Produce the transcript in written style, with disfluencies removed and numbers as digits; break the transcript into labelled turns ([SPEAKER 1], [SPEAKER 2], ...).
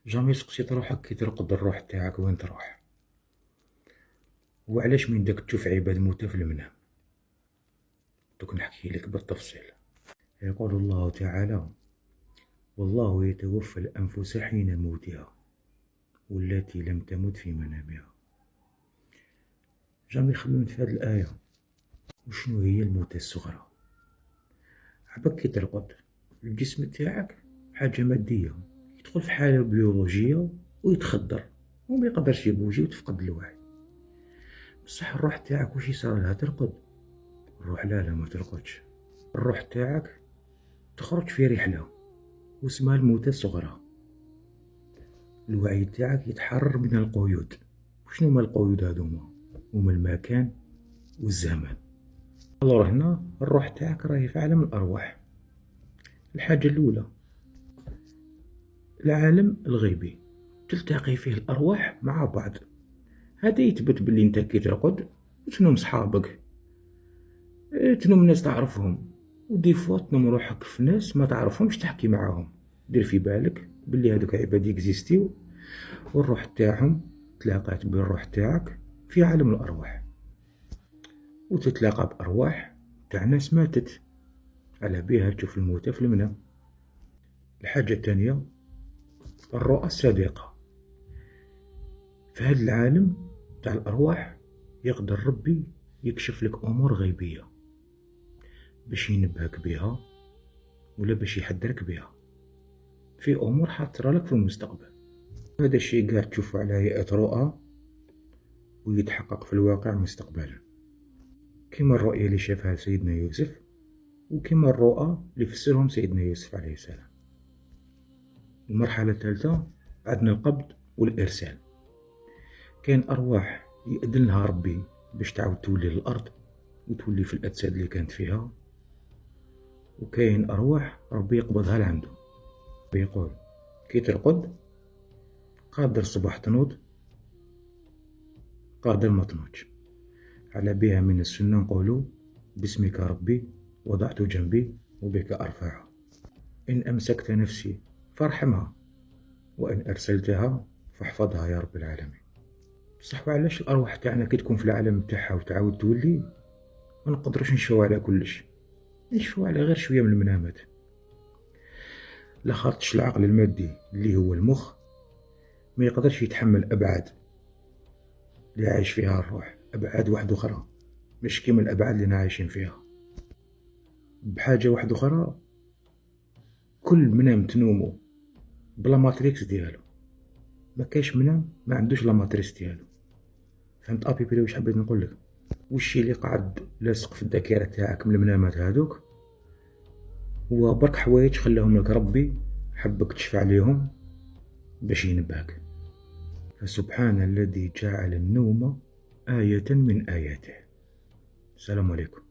[SPEAKER 1] جامي سقسيت روحك كي ترقد الروح تاعك وين تروح؟ وعلاش من داك تشوف عباد موتى في المنام؟ دوك نحكي لك بالتفصيل. يقول الله تعالى: والله يتوفى الأنفس حين موتها والتي لم تمت في منامها. جامي خممت في هذه الآية، وشنو هي الموتى الصغرى؟ عباك كي ترقد الجسم تاعك حاجة مادية، يدخل في حالة بيولوجية ويتخدر وما يقدرش يبوجي وتفقد الوعي. بصح الروح تاعك واش يصرالها؟ ترقد؟ الروح لا ما ترقدش. الروح تاعك تخرج في رحلة واسمها الموتى الصغرى. الوعي تاعك يتحرر من القيود. وشنو هما القيود هذوما؟ هما المكان والزمان. الور هنا الروح تاعك راهي في عالم الأرواح. الحاجة الأولى العالم الغيبي، تلتقي فيه الأرواح مع بعض. هذا يثبت بلي انت كي ترقد تنوم صحابك، تنوم ناس تعرفهم، ودي فوا تنوم روحك في ناس ما تعرفهمش تحكي معاهم. دير في بالك بلي هذوك عباد يكزيستيو، والروح تاعهم تلاقات بالروح تاعك في عالم الأرواح، وتتلاقى بأرواح تاع ناس ماتت، على بيها تشوف الموتى في المنام. الحاجة الثانية الرؤى الصادقة. في هذا العالم تاع الأرواح يقدر ربي يكشف لك أمور غيبية باش ينبهك بها ولا باش يحذرك بها في أمور حاطرة لك في المستقبل. هذا الشيء قاعد تشوفه على هيئة رؤى ويتحقق في الواقع مستقبلا، كما الرؤية اللي شافها سيدنا يوسف، وكما الرؤى اللي فسرهم سيدنا يوسف عليه السلام. المرحلة الثالثة عندنا القبض والإرسال. كاين أرواح يأذن لها ربي باش تعاود تولي للأرض وتولي في الأجساد اللي كانت فيها، وكاين أرواح ربي يقبضها لعنده. بيقول كي ترقد قادر الصباح تنوض قادر ما تنوضش. على بها من السنة نقولوا باسمك ربي وضعت جنبي وبك أرفعها، إن أمسكت نفسي فارحمها وإن أرسلتها فاحفظها يا رب العالمين. بصح وعلاش الأرواح تاعنا كي تكون في العالم تاعها وتعاود تولي ما نقدروش نشفاو على كلش، نشفاو على غير شوية من المنامات؟ لخاطش العقل المادي اللي هو المخ ما يقدرش يتحمل أبعاد اللي عايش فيها الروح، أبعاد واحدة أخرى مش كيما الأبعاد اللي عايشين فيها. بحاجة واحدة أخرى، كل منام تنومو بلا ماتريكس ديالو، ما كاينش منام ما عندوش لا ماتريكس ديالو. فهمت ابيبري واش حبيت نقولك؟ والشي اللي قاعد لاصق في الذاكرة تاعك من المنامات هادوك هو برك حوايج خلاهم لك ربي حبك تشفع عليهم باش ينبهك. فسبحان الذي جعل النوم آية من آياته. السلام عليكم.